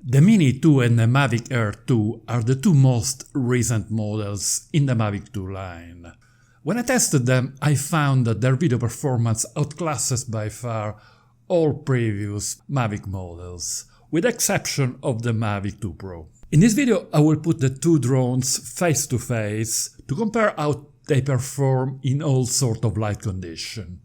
The Mini 2 and the Mavic Air 2 are the two most recent models in the Mavic 2 line. When I tested them, I found that their video performance outclasses by far all previous Mavic models, with the exception of the Mavic 2 Pro. In this video, I will put the two drones face to face to compare how they perform in all sorts of light conditions.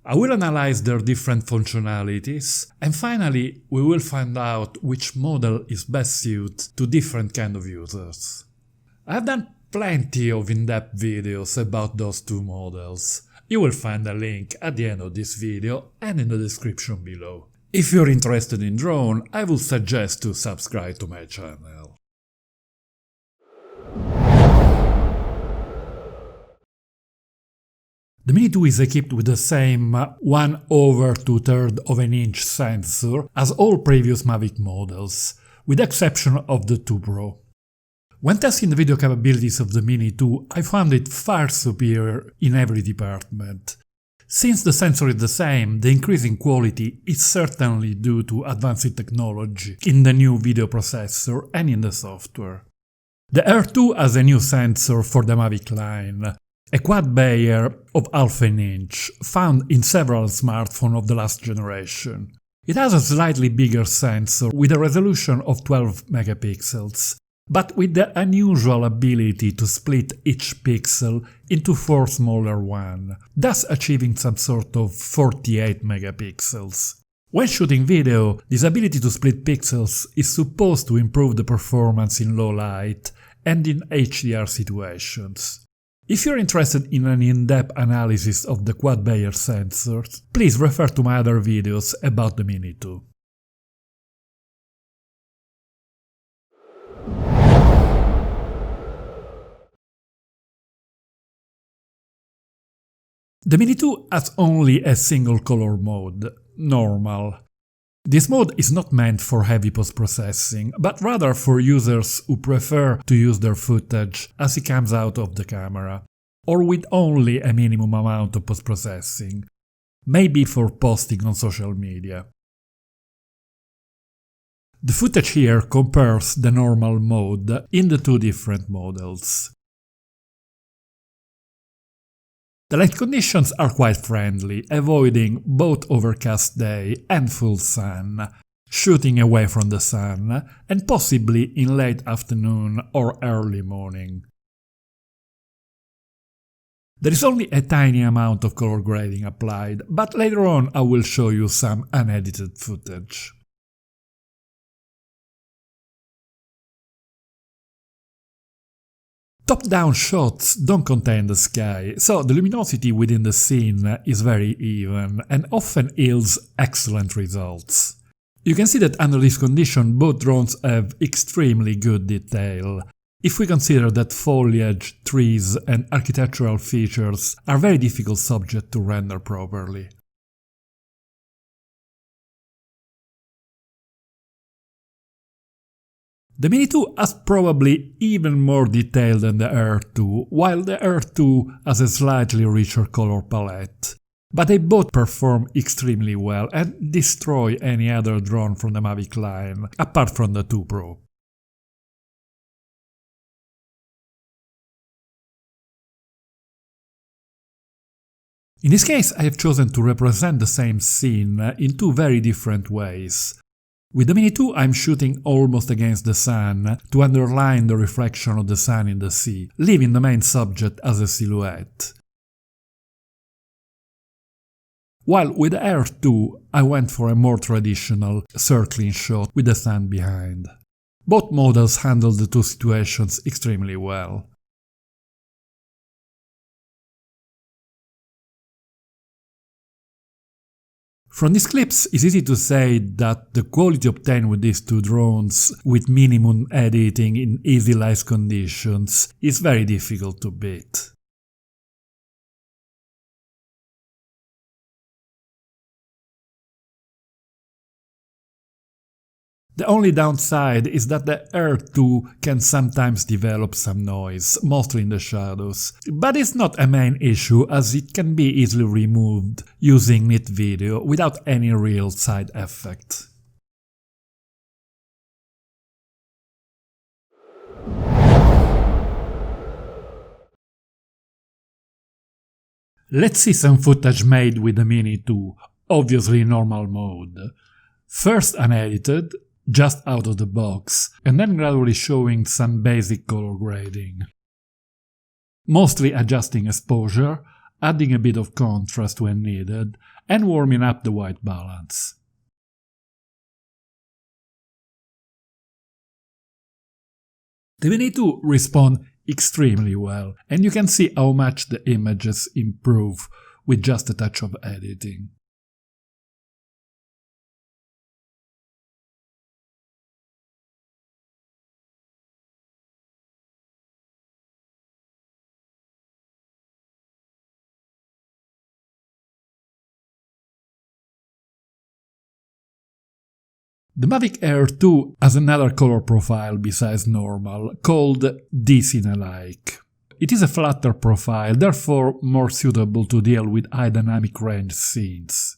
I will analyze their different functionalities, and finally we will find out which model is best suited to different kind of users. I have done plenty of in-depth videos about those two models. You will find a link at the end of this video and in the description below. If you're interested in drone, I would suggest to subscribe to my channel. The Mini 2 is equipped with the same 1/2 of an inch sensor as all previous Mavic models, with the exception of the 2 Pro. When testing the video capabilities of the Mini 2, I found it far superior in every department. Since the sensor is the same, the increase in quality is certainly due to advanced technology in the new video processor and in the software. The Air 2 has a new sensor for the Mavic line, a quad AIR of half an inch, found in several smartphones of the last generation. It has a slightly bigger sensor with a resolution of 12 megapixels, but with the unusual ability to split each pixel into 4 smaller ones, thus achieving some sort of 48 megapixels. When shooting video, this ability to split pixels is supposed to improve the performance in low light and in HDR situations. If you're interested in an in-depth analysis of the quad AIR sensors, please refer to my other videos about the Mini 2. The Mini 2 has only a single color mode, normal. This mode is not meant for heavy post-processing, but rather for users who prefer to use their footage as it comes out of the camera, or with only a minimum amount of post-processing, maybe for posting on social media. The footage here compares the normal mode in the two different models. The light conditions are quite friendly, avoiding both overcast day and full sun, shooting away from the sun, and possibly in late afternoon or early morning. There is only a tiny amount of color grading applied, but later on I will show you some unedited footage. Top-down shots don't contain the sky, so the luminosity within the scene is very even and often yields excellent results. You can see that under this condition both drones have extremely good detail, if we consider that foliage, trees and architectural features are very difficult subjects to render properly. The Mini 2 has probably even more detail than the Air 2, while the Air 2 has a slightly richer color palette. But they both perform extremely well and destroy any other drone from the Mavic line, apart from the 2 Pro. In this case, I have chosen to represent the same scene in two very different ways. With the Mini 2 I'm shooting almost against the sun to underline the reflection of the sun in the sea, leaving the main subject as a silhouette. While with the Air 2 I went for a more traditional circling shot with the sun behind. Both models handle the two situations extremely well. From these clips, it's easy to say that the quality obtained with these two drones, with minimum editing in easy light conditions, is very difficult to beat. The only downside is that the Air 2 can sometimes develop some noise, mostly in the shadows, but it's not a main issue as it can be easily removed using neat video without any real side effect. Let's see some footage made with the Mini 2, obviously in normal mode. First unedited, just out of the box, and then gradually showing some basic color grading. Mostly adjusting exposure, adding a bit of contrast when needed, and warming up the white balance. The Mini 2 responds extremely well, and you can see how much the images improve with just a touch of editing. The Mavic Air 2 has another color profile besides normal, called D-Cine-like. It is a flatter profile, therefore more suitable to deal with high dynamic range scenes.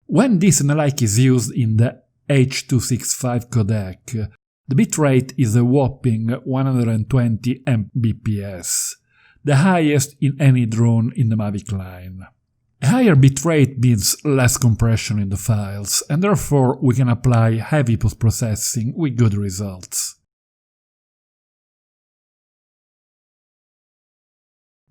When D-Cine-like is used in the H.265 codec, the bitrate is a whopping 120 Mbps, the highest in any drone in the Mavic line. A higher bitrate means less compression in the files, and therefore we can apply heavy post-processing with good results.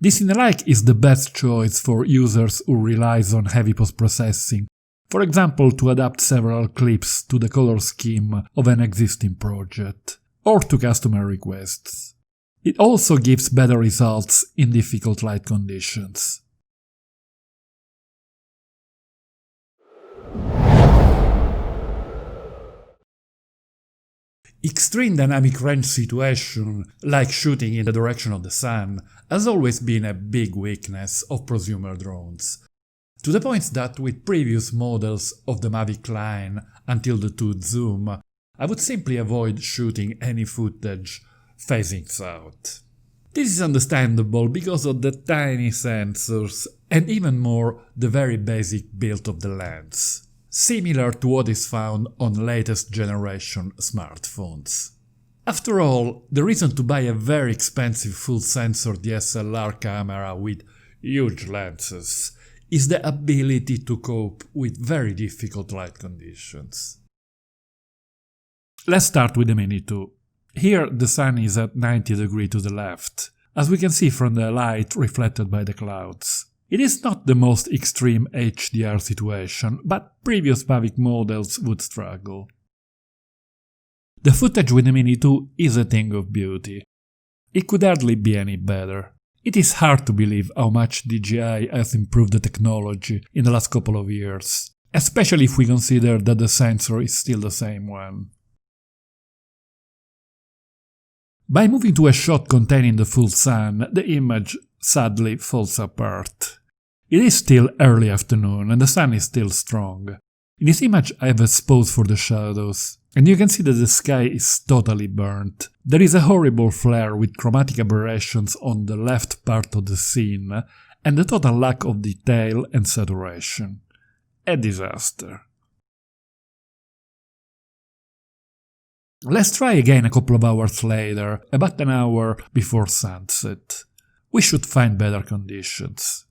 D-Cine-like is the best choice for users who rely on heavy post-processing, for example to adapt several clips to the color scheme of an existing project, or to customer requests. It also gives better results in difficult light conditions. Extreme dynamic range situation, like shooting in the direction of the sun, has always been a big weakness of prosumer drones. To the point that with previous models of the Mavic line until the 2 zoom, I would simply avoid shooting any footage facing south. This is understandable because of the tiny sensors and even more the very basic build of the lens, similar to what is found on latest generation smartphones. After all, the reason to buy a very expensive full sensor DSLR camera with huge lenses is the ability to cope with very difficult light conditions. Let's start with the Mini 2. Here the sun is at 90 degrees to the left, as we can see from the light reflected by the clouds. It is not the most extreme HDR situation, but previous Mavic models would struggle. The footage with the Mini 2 is a thing of beauty. It could hardly be any better. It is hard to believe how much DJI has improved the technology in the last couple of years, especially if we consider that the sensor is still the same one. By moving to a shot containing the full sun, the image sadly falls apart. It is still early afternoon and the sun is still strong. In this image I have exposed for the shadows, and you can see that the sky is totally burnt. There is a horrible flare with chromatic aberrations on the left part of the scene, and a total lack of detail and saturation. A disaster. Let's try again a couple of hours later, about an hour before sunset. We should find better conditions.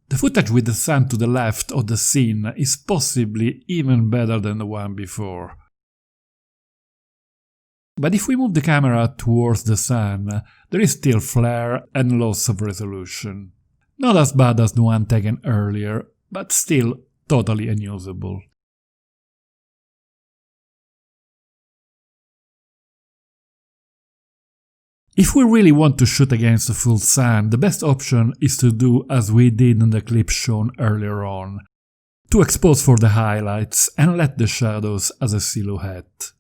The footage with the sun to the left of the scene is possibly even better than the one before. But if we move the camera towards the sun, there is still flare and loss of resolution. Not as bad as the one taken earlier, but still totally unusable. If we really want to shoot against the full sun, the best option is to do as we did in the clip shown earlier on, to expose for the highlights and let the shadows as a silhouette.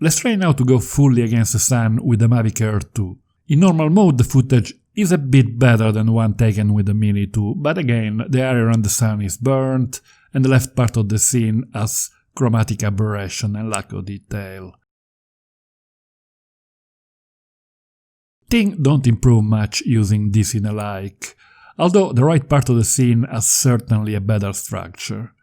Let's try now to go fully against the sun with the Mavic Air 2. In normal mode the footage is a bit better than the one taken with the Mini 2, but again the area around the sun is burnt, and the left part of the scene has chromatic aberration and lack of detail. Things don't improve much using D-Cine-like, although the right part of the scene has certainly a better structure.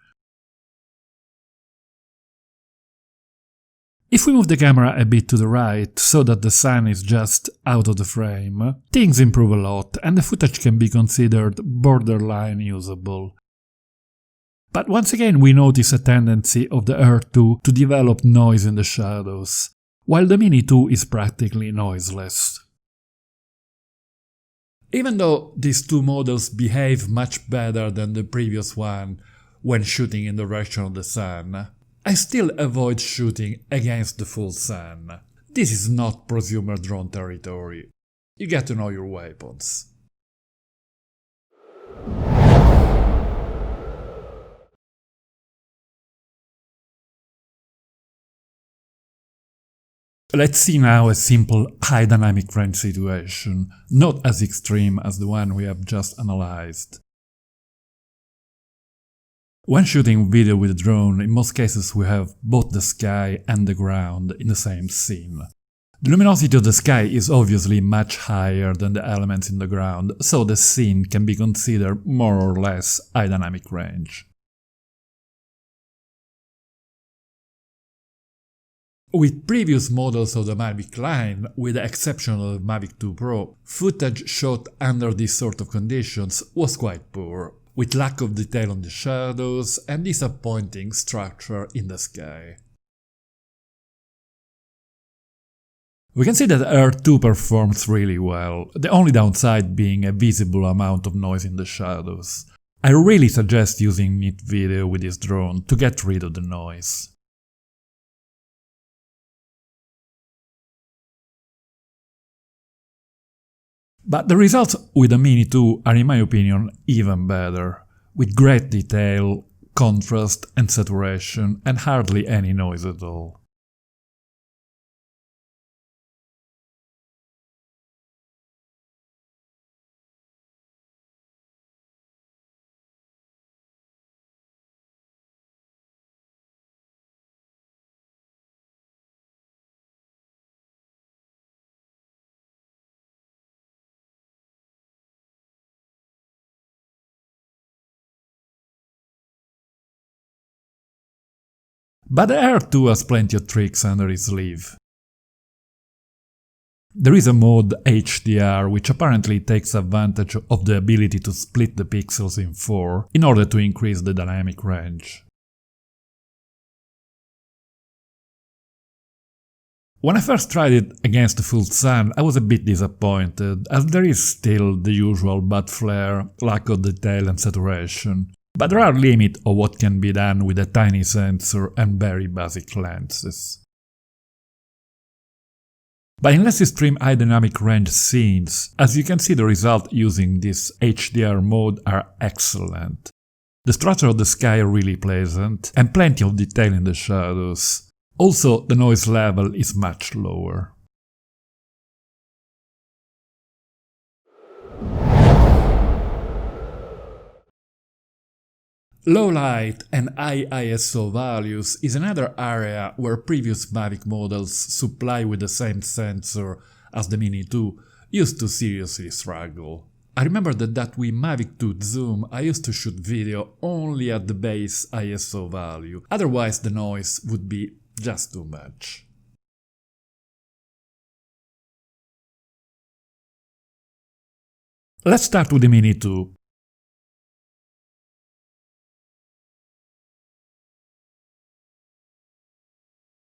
If we move the camera a bit to the right, so that the sun is just out of the frame, things improve a lot and the footage can be considered borderline usable. But once again we notice a tendency of the Air 2 to develop noise in the shadows, while the Mini 2 is practically noiseless. Even though these two models behave much better than the previous one when shooting in the direction of the sun, I still avoid shooting against the full sun. This is not prosumer drone territory. You get to know your weapons. Let's see now a simple high dynamic range situation, not as extreme as the one we have just analyzed. When shooting video with a drone, in most cases we have both the sky and the ground in the same scene. The luminosity of the sky is obviously much higher than the elements in the ground, so the scene can be considered more or less high dynamic range. With previous models of the Mavic line, with the exception of the Mavic 2 Pro, footage shot under these sort of conditions was quite poor, with lack of detail on the shadows and disappointing structure in the sky. We can see that Air 2 performs really well, the only downside being a visible amount of noise in the shadows. I really suggest using neat video with this drone to get rid of the noise. But the results with the Mini 2 are in my opinion even better, with great detail, contrast and saturation and hardly any noise at all. But the Air 2 has plenty of tricks under its sleeve. There is a mode HDR which apparently takes advantage of the ability to split the pixels in 4 in order to increase the dynamic range. When I first tried it against the full sun, I was a bit disappointed, as there is still the usual bad flare, lack of detail and saturation. But there are limits of what can be done with a tiny sensor and very basic lenses. But in less extreme high dynamic range scenes, as you can see, the results using this HDR mode are excellent. The structure of the sky are really pleasant, and plenty of detail in the shadows. Also, the noise level is much lower. Low light and high ISO values is another area where previous Mavic models supplied with the same sensor as the Mini 2 used to seriously struggle. I remember that with Mavic 2 Zoom I used to shoot video only at the base ISO value, otherwise the noise would be just too much. Let's start with the Mini 2.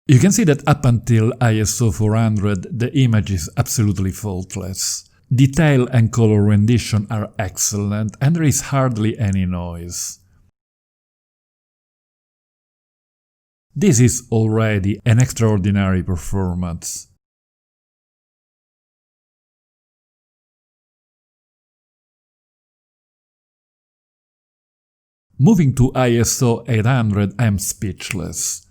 You can see that up until ISO 400 the image is absolutely faultless. Detail and color rendition are excellent and there is hardly any noise. This is already an extraordinary performance. Moving to ISO 800, I'm speechless.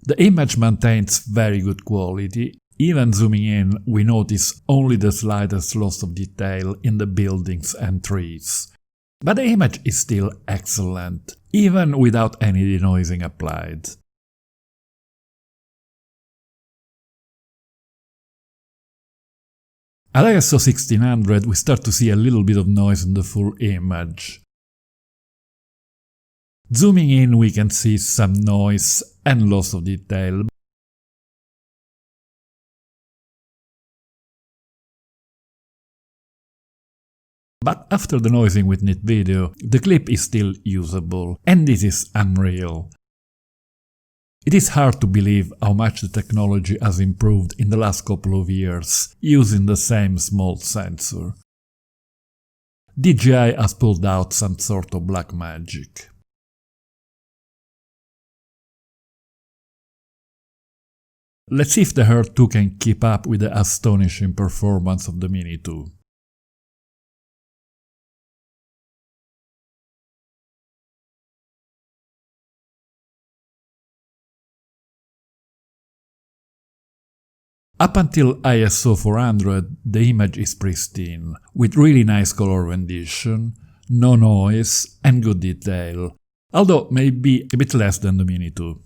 The image maintains very good quality. Even zooming in, we notice only the slightest loss of detail in the buildings and trees. But the image is still excellent, even without any denoising applied. At ISO 1600 we start to see a little bit of noise in the full image. Zooming in we can see some noise and loss of detail. But after denoising with neat video, the clip is still usable, and this is unreal. It is hard to believe how much the technology has improved in the last couple of years, using the same small sensor. DJI has pulled out some sort of black magic. Let's see if the Air 2 can keep up with the astonishing performance of the Mini 2. Up until ISO 400, the image is pristine, with really nice color rendition, no noise and good detail, although maybe a bit less than the Mini 2.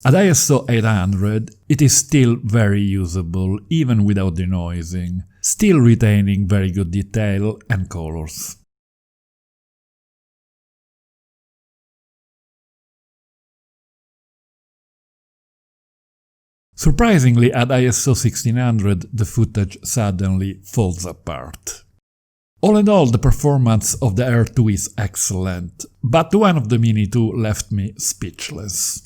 At ISO 800, it is still very usable, even without denoising, still retaining very good detail and colors. Surprisingly, at ISO 1600 the footage suddenly falls apart. All in all, the performance of the Air 2 is excellent, but the one of the Mini 2 left me speechless.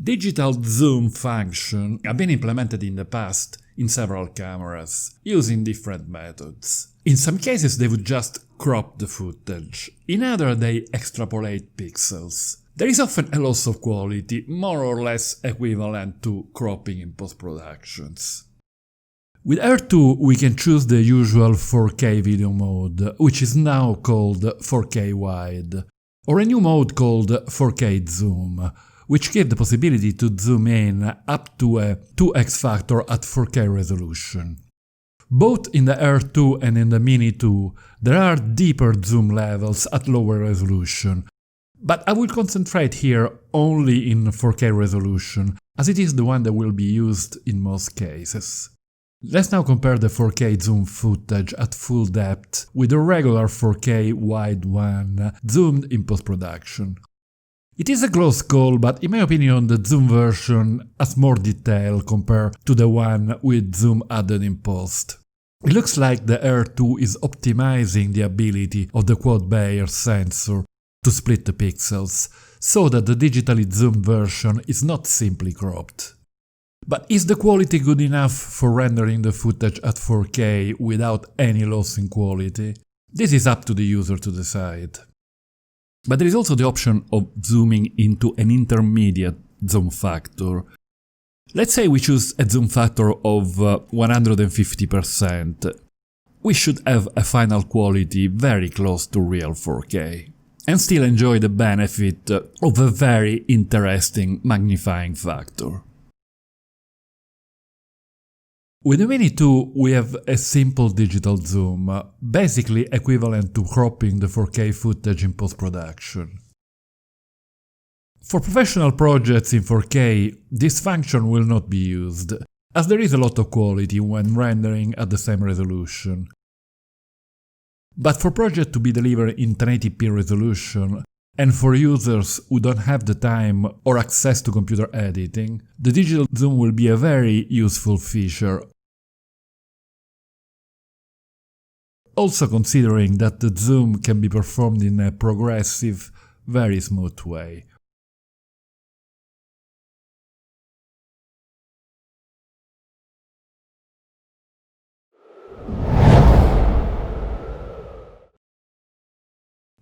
Digital zoom function have been implemented in the past in several cameras, using different methods. In some cases they would just crop the footage, in others they extrapolate pixels. There is often a loss of quality, more or less equivalent to cropping in post-productions. With Air 2 we can choose the usual 4K video mode, which is now called 4K wide, or a new mode called 4K zoom, which gives the possibility to zoom in up to a 2x factor at 4K resolution. Both in the Air 2 and in the Mini 2 there are deeper zoom levels at lower resolution, but I will concentrate here only in 4K resolution, as it is the one that will be used in most cases. Let's now compare the 4K zoom footage at full depth with the regular 4K wide one zoomed in post-production. It is a close call, but in my opinion the zoom version has more detail compared to the one with zoom added in post. It looks like the Air 2 is optimizing the ability of the quad Bayer sensor to split the pixels, so that the digitally zoomed version is not simply cropped. But is the quality good enough for rendering the footage at 4K without any loss in quality? This is up to the user to decide. But there is also the option of zooming into an intermediate zoom factor. Let's say we choose a zoom factor of 150%. We should have a final quality very close to real 4K, and still enjoy the benefit of a very interesting magnifying factor. With the Mini 2 we have a simple digital zoom, basically equivalent to cropping the 4K footage in post-production. For professional projects in 4K, this function will not be used, as there is a lot of quality when rendering at the same resolution. But for projects to be delivered in 1080p resolution, and for users who don't have the time or access to computer editing, the digital zoom will be a very useful feature. Also considering that the zoom can be performed in a progressive, very smooth way.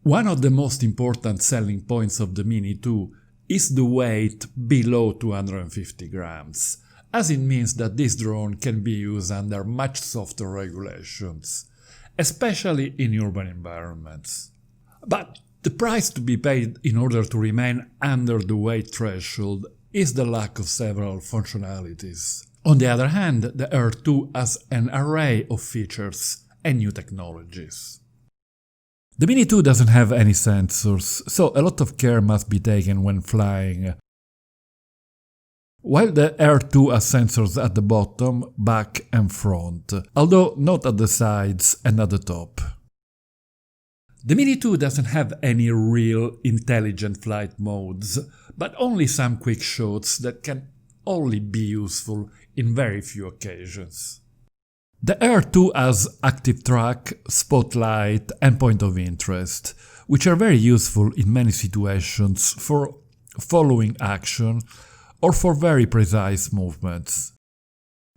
One of the most important selling points of the Mini 2 is the weight below 250 grams, as it means that this drone can be used under much softer regulations, especially in urban environments. But the price to be paid in order to remain under the weight threshold is the lack of several functionalities. On the other hand, the Air 2 has an array of features and new technologies. The Mini 2 doesn't have any sensors, so a lot of care must be taken when flying. While the Air 2 has sensors at the bottom, back and front, although not at the sides and at the top. The Mini 2 doesn't have any real intelligent flight modes, but only some quick shots that can only be useful in very few occasions. The Air 2 has active track, spotlight and point of interest, which are very useful in many situations for following action or for very precise movements.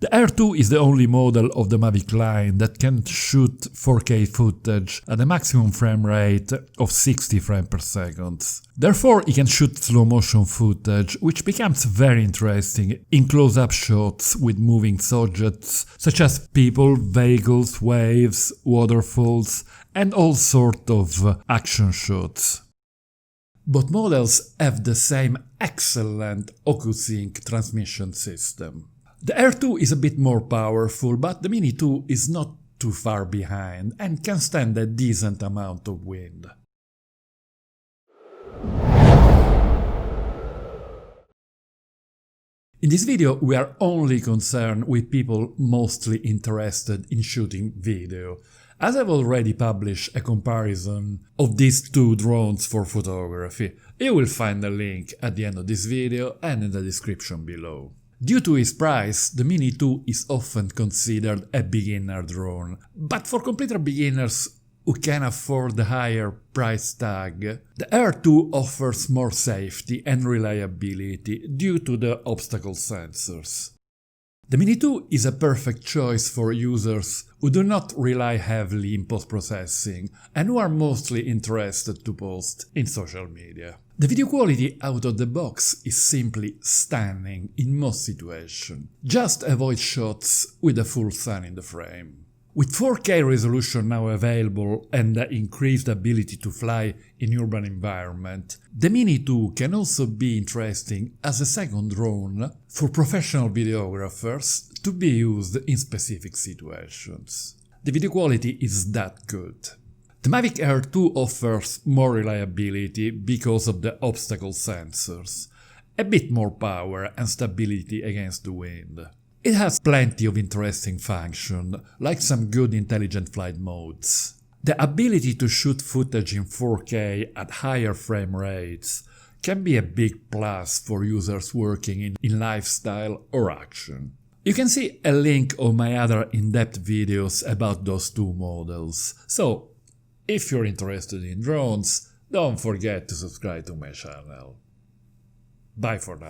The Air 2 is the only model of the Mavic line that can shoot 4K footage at a maximum frame rate of 60 frames per second. Therefore, it can shoot slow motion footage, which becomes very interesting in close-up shots with moving subjects such as people, vehicles, waves, waterfalls and all sorts of action shots. Both models have the same excellent OcuSync transmission system. The Air 2 is a bit more powerful, but the Mini 2 is not too far behind and can stand a decent amount of wind. In this video we are only concerned with people mostly interested in shooting video, as I've already published a comparison of these two drones for photography. You will find a link at the end of this video and in the description below. Due to its price, the Mini 2 is often considered a beginner drone, but for completer beginners who can afford the higher price tag, the Air 2 offers more safety and reliability due to the obstacle sensors. The Mini 2 is a perfect choice for users who do not rely heavily in post-processing and who are mostly interested to post in social media. The video quality out of the box is simply stunning in most situations. Just avoid shots with the full sun in the frame. With 4K resolution now available and the increased ability to fly in urban environment, the Mini 2 can also be interesting as a second drone for professional videographers to be used in specific situations. The video quality is that good. The Mavic Air 2 offers more reliability because of the obstacle sensors, a bit more power and stability against the wind. It has plenty of interesting functions, like some good intelligent flight modes. The ability to shoot footage in 4K at higher frame rates can be a big plus for users working in lifestyle or action. You can see a link on my other in-depth videos about those two models, so if you're interested in drones, don't forget to subscribe to my channel. Bye for now.